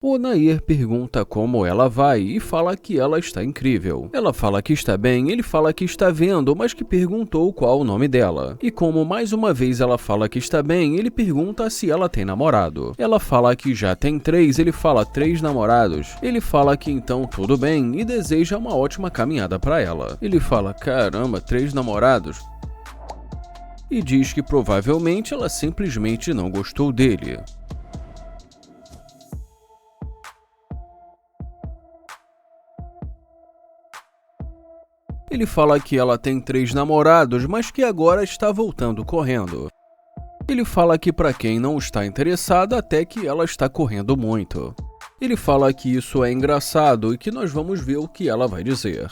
O Nair pergunta como ela vai e fala que ela está incrível. Ela fala que está bem, ele fala que está vendo, mas que perguntou qual o nome dela. E como mais uma vez ela fala que está bem, ele pergunta se ela tem namorado. Ela fala que já tem 3, ele fala 3 namorados. Ele fala que então tudo bem e deseja uma ótima caminhada para ela. Ele fala, caramba, 3 namorados? E diz que provavelmente ela simplesmente não gostou dele. Ele fala que ela tem 3 namorados, mas que agora está voltando correndo. Ele fala que para quem não está interessado, até que ela está correndo muito. Ele fala que isso é engraçado e que nós vamos ver o que ela vai dizer.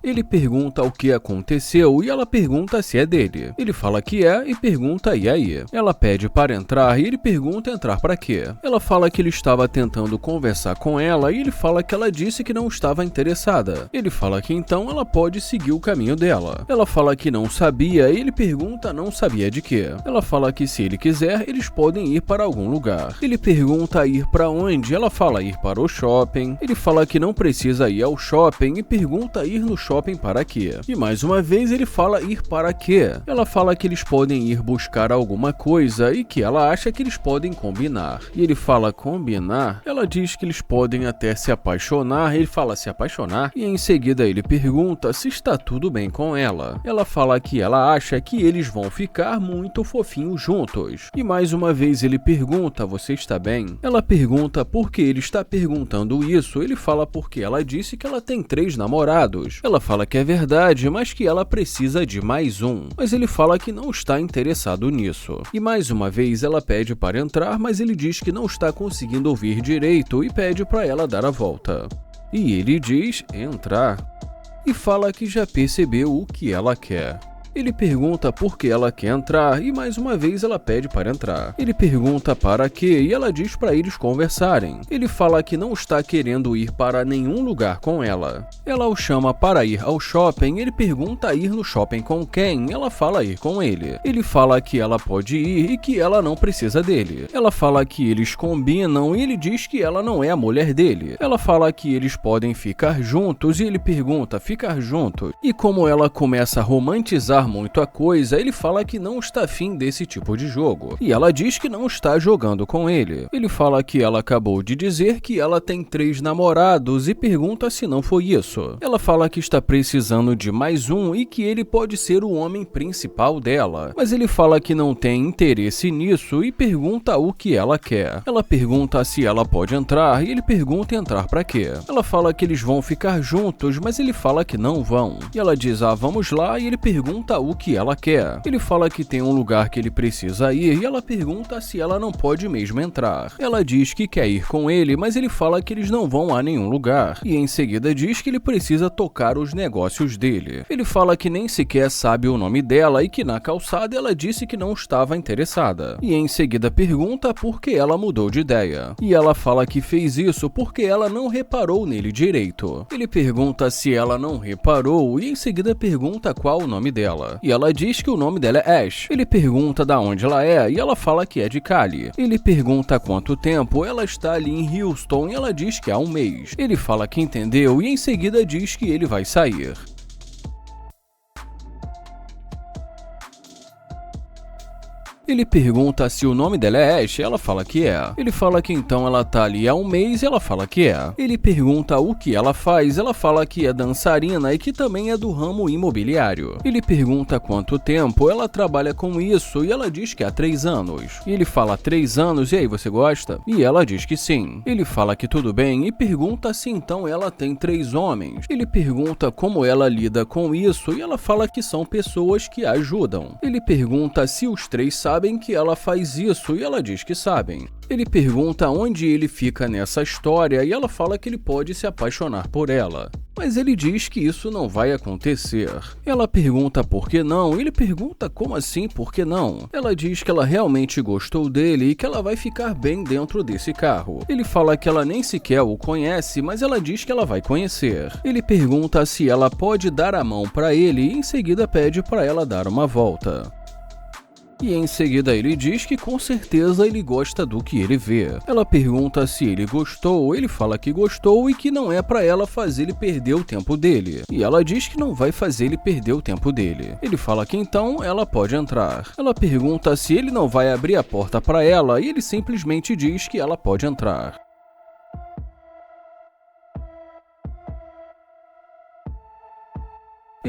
Ele pergunta o que aconteceu e ela pergunta se é dele. Ele fala que é e pergunta e aí. Ela pede para entrar e ele pergunta entrar para quê. Ela fala que ele estava tentando conversar com ela e ele fala que ela disse que não estava interessada. Ele fala que então ela pode seguir o caminho dela. Ela fala que não sabia e ele pergunta não sabia de quê. Ela fala que se ele quiser, eles podem ir para algum lugar. Ele pergunta ir para onde. Ela fala ir para o shopping. Ele fala que não precisa ir ao shopping e pergunta ir no shopping para quê? E mais uma vez ele fala ir para quê? Ela fala que eles podem ir buscar alguma coisa e que ela acha que eles podem combinar. E ele fala combinar? Ela diz que eles podem até se apaixonar, ele fala se apaixonar e em seguida ele pergunta se está tudo bem com ela. Ela fala que ela acha que eles vão ficar muito fofinhos juntos. E mais uma vez ele pergunta, você está bem? Ela pergunta por que ele está perguntando isso, ele fala porque ela disse que ela tem 3 namorados. Ela fala que é verdade, mas que ela precisa de mais um. Mas ele fala que não está interessado nisso. E mais uma vez ela pede para entrar, mas ele diz que não está conseguindo ouvir direito e pede para ela dar a volta. E ele diz entrar. E fala que já percebeu o que ela quer. Ele pergunta por que ela quer entrar e mais uma vez ela pede para entrar. Ele pergunta para quê e ela diz para eles conversarem. Ele fala que não está querendo ir para nenhum lugar com ela. Ela o chama para ir ao shopping, ele pergunta ir no shopping com quem, ela fala ir com ele. Ele fala que ela pode ir e que ela não precisa dele. Ela fala que eles combinam e ele diz que ela não é a mulher dele. Ela fala que eles podem ficar juntos e ele pergunta ficar juntos. E como ela começa a romantizar muito a coisa, ele fala que não está afim desse tipo de jogo. E ela diz que não está jogando com ele. Ele fala que ela acabou de dizer que ela tem 3 namorados e pergunta se não foi isso. Ela fala que está precisando de mais um e que ele pode ser o homem principal dela. Mas ele fala que não tem interesse nisso e pergunta o que ela quer. Ela pergunta se ela pode entrar e ele pergunta entrar pra quê. Ela fala que eles vão ficar juntos, mas ele fala que não vão. E ela diz, vamos lá, e ele pergunta o que ela quer. Ele fala que tem um lugar que ele precisa ir e ela pergunta se ela não pode mesmo entrar. Ela diz que quer ir com ele, mas ele fala que eles não vão a nenhum lugar. E em seguida diz que ele precisa tocar os negócios dele. Ele fala que nem sequer sabe o nome dela e que na calçada ela disse que não estava interessada. E em seguida pergunta por que ela mudou de ideia. E ela fala que fez isso porque ela não reparou nele direito. Ele pergunta se ela não reparou e em seguida pergunta qual o nome dela. E ela diz que o nome dela é Ash. Ele pergunta de onde ela é e ela fala que é de Cali. Ele pergunta há quanto tempo ela está ali em Houston e ela diz que há um mês. Ele fala que entendeu e em seguida diz que ele vai sair. Ele pergunta se o nome dela é Ash, ela fala que é. Ele fala que então ela tá ali há um mês e ela fala que é. Ele pergunta o que ela faz, ela fala que é dançarina e que também é do ramo imobiliário. Ele pergunta quanto tempo ela trabalha com isso e ela diz que há 3 anos. E ele fala 3 anos, e aí você gosta? E ela diz que sim. Ele fala que tudo bem e pergunta se então ela tem 3 homens. Ele pergunta como ela lida com isso e ela fala que são pessoas que a ajudam. Ele pergunta se os 3 sabem que ela faz isso e ela diz que sabem. Ele pergunta onde ele fica nessa história e ela fala que ele pode se apaixonar por ela. Mas ele diz que isso não vai acontecer. Ela pergunta por que não, ele pergunta como assim por que não. Ela diz que ela realmente gostou dele e que ela vai ficar bem dentro desse carro. Ele fala que ela nem sequer o conhece, mas ela diz que ela vai conhecer. Ele pergunta se ela pode dar a mão para ele e em seguida pede para ela dar uma volta. E em seguida ele diz que com certeza ele gosta do que ele vê. Ela pergunta se ele gostou, ele fala que gostou e que não é pra ela fazer ele perder o tempo dele. E ela diz que não vai fazer ele perder o tempo dele. Ele fala que então ela pode entrar. Ela pergunta se ele não vai abrir a porta pra ela e ele simplesmente diz que ela pode entrar.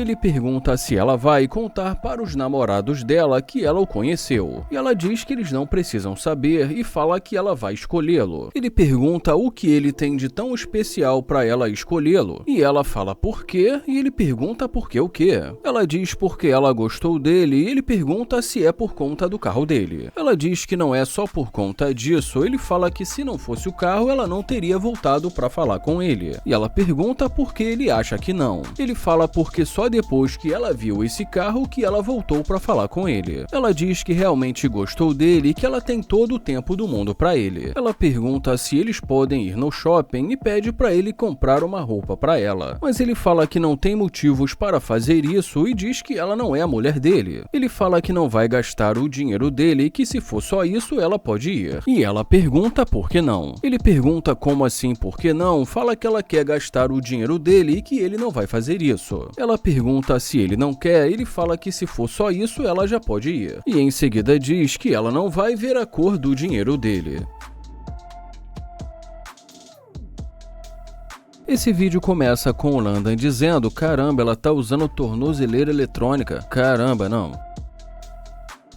Ele pergunta se ela vai contar para os namorados dela que ela o conheceu. E ela diz que eles não precisam saber e fala que ela vai escolhê-lo. Ele pergunta o que ele tem de tão especial para ela escolhê-lo. E ela fala por quê e ele pergunta por que o quê. Ela diz porque ela gostou dele e ele pergunta se é por conta do carro dele. Ela diz que não é só por conta disso. Ele fala que se não fosse o carro ela não teria voltado para falar com ele. E ela pergunta por que ele acha que não. Ele fala porque só depois que ela viu esse carro que ela voltou para falar com ele. Ela diz que realmente gostou dele e que ela tem todo o tempo do mundo para ele. Ela pergunta se eles podem ir no shopping e pede para ele comprar uma roupa para ela. Mas ele fala que não tem motivos para fazer isso e diz que ela não é a mulher dele. Ele fala que não vai gastar o dinheiro dele e que se for só isso ela pode ir. E ela pergunta por que não. Ele pergunta como assim por que não, fala que ela quer gastar o dinheiro dele e que ele não vai fazer isso. Ela pergunta se ele não quer, ele fala que se for só isso ela já pode ir. E em seguida diz que ela não vai ver a cor do dinheiro dele. Esse vídeo começa com o Landon dizendo: caramba, ela tá usando tornozeleira eletrônica. Caramba, não.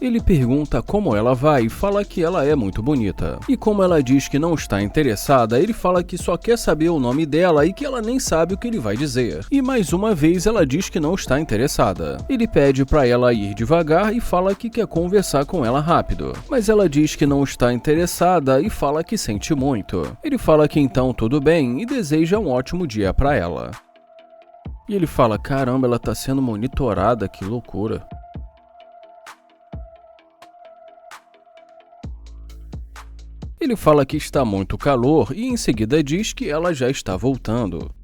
Ele pergunta como ela vai e fala que ela é muito bonita. E como ela diz que não está interessada, ele fala que só quer saber o nome dela e que ela nem sabe o que ele vai dizer. E mais uma vez ela diz que não está interessada. Ele pede para ela ir devagar e fala que quer conversar com ela rápido. Mas ela diz que não está interessada e fala que sente muito. Ele fala que então tudo bem e deseja um ótimo dia para ela. E ele fala: caramba, ela tá sendo monitorada, que loucura. Ele fala que está muito calor e em seguida diz que ela já está voltando.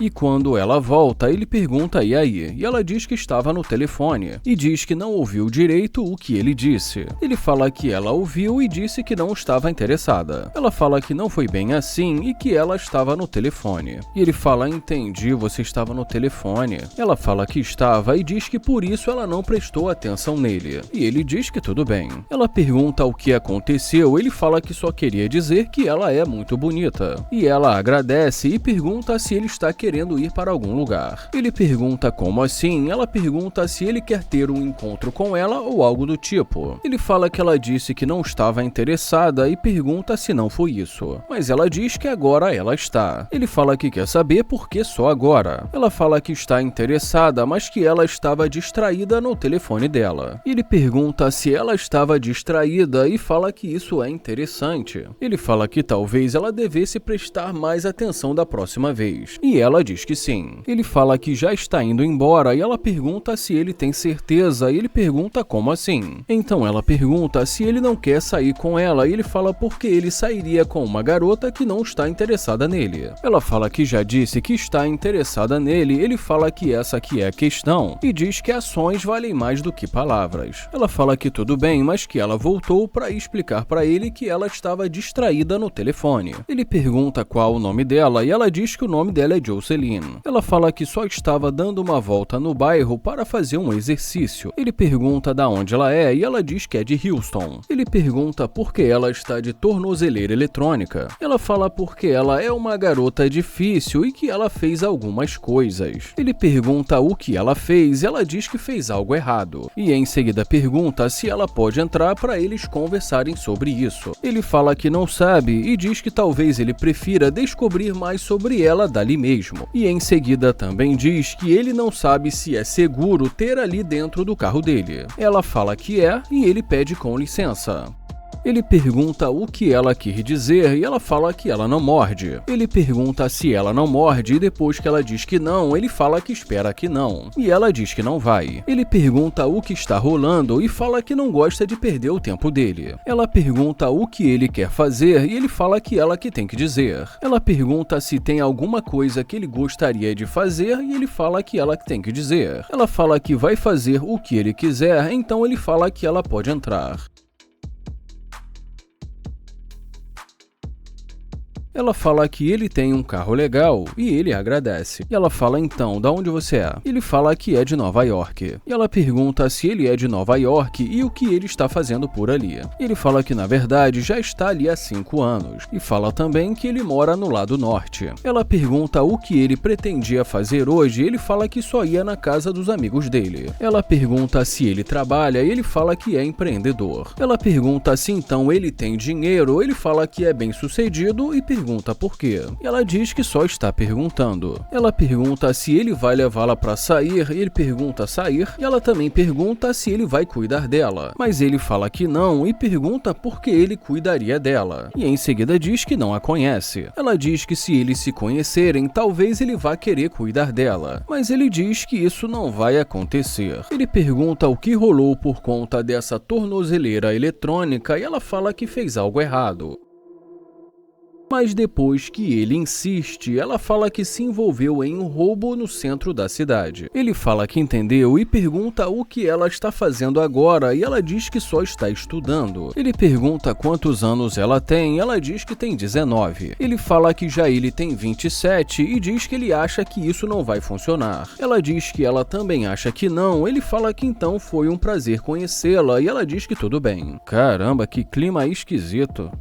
E quando ela volta, ele pergunta e aí? E ela diz que estava no telefone e diz que não ouviu direito o que ele disse. Ele fala que ela ouviu e disse que não estava interessada. Ela fala que não foi bem assim e que ela estava no telefone. E ele fala: entendi, você estava no telefone. Ela fala que estava e diz que por isso ela não prestou atenção nele. E ele diz que tudo bem. Ela pergunta o que aconteceu, ele fala que só queria dizer que ela é muito bonita. E ela agradece e pergunta se ele está querendo ir para algum lugar. Ele pergunta como assim, ela pergunta se ele quer ter um encontro com ela ou algo do tipo. Ele fala que ela disse que não estava interessada e pergunta se não foi isso. Mas ela diz que agora ela está. Ele fala que quer saber por que só agora. Ela fala que está interessada, mas que ela estava distraída no telefone dela. Ele pergunta se ela estava distraída e fala que isso é interessante. Ele fala que talvez ela devesse prestar mais atenção da próxima vez. E ela diz que sim. Ele fala que já está indo embora e ela pergunta se ele tem certeza e ele pergunta como assim. Então ela pergunta se ele não quer sair com ela e ele fala porque ele sairia com uma garota que não está interessada nele. Ela fala que já disse que está interessada nele, ele fala que essa aqui é a questão e diz que ações valem mais do que palavras. Ela fala que tudo bem, mas que ela voltou para explicar para ele que ela estava distraída no telefone. Ele pergunta qual o nome dela e ela diz que o nome dela é Jocelyn. Ela fala que só estava dando uma volta no bairro para fazer um exercício. Ele pergunta da onde ela é e ela diz que é de Houston. Ele pergunta por que ela está de tornozeleira eletrônica. Ela fala porque ela é uma garota difícil e que ela fez algumas coisas. Ele pergunta o que ela fez e ela diz que fez algo errado. E em seguida pergunta se ela pode entrar para eles conversarem sobre isso. Ele fala que não sabe e diz que talvez ele prefira descobrir mais sobre ela dali mesmo. E em seguida também diz que ele não sabe se é seguro ter ali dentro do carro dele. Ela fala que é e ele pede com licença. Ele pergunta o que ela quer dizer e ela fala que ela não morde. Ele pergunta se ela não morde e depois que ela diz que não, ele fala que espera que não. E ela diz que não vai. Ele pergunta o que está rolando e fala que não gosta de perder o tempo dele. Ela pergunta o que ele quer fazer e ele fala que ela que tem que dizer. Ela pergunta se tem alguma coisa que ele gostaria de fazer e ele fala que ela que tem que dizer. Ela fala que vai fazer o que ele quiser, então ele fala que ela pode entrar. Ela fala que ele tem um carro legal e ele agradece. E ela fala então, da onde você é? Ele fala que é de Nova York. E ela pergunta se ele é de Nova York e o que ele está fazendo por ali. Ele fala que na verdade já está ali há 5 anos. E fala também que ele mora no lado norte. Ela pergunta o que ele pretendia fazer hoje e ele fala que só ia na casa dos amigos dele. Ela pergunta se ele trabalha e ele fala que é empreendedor. Ela pergunta se então ele tem dinheiro, ele fala que é bem sucedido e pergunta por quê. Ela diz que só está perguntando. Ela pergunta se ele vai levá-la para sair, ele pergunta sair, e ela também pergunta se ele vai cuidar dela. Mas ele fala que não e pergunta por que ele cuidaria dela. E em seguida diz que não a conhece. Ela diz que se eles se conhecerem, talvez ele vá querer cuidar dela. Mas ele diz que isso não vai acontecer. Ele pergunta o que rolou por conta dessa tornozeleira eletrônica e ela fala que fez algo errado. Mas depois que ele insiste, ela fala que se envolveu em um roubo no centro da cidade. Ele fala que entendeu e pergunta o que ela está fazendo agora e ela diz que só está estudando. Ele pergunta quantos anos ela tem e ela diz que tem 19. Ele fala que já ele tem 27 e diz que ele acha que isso não vai funcionar. Ela diz que ela também acha que não, ele fala que então foi um prazer conhecê-la e ela diz que tudo bem. Caramba, que clima esquisito.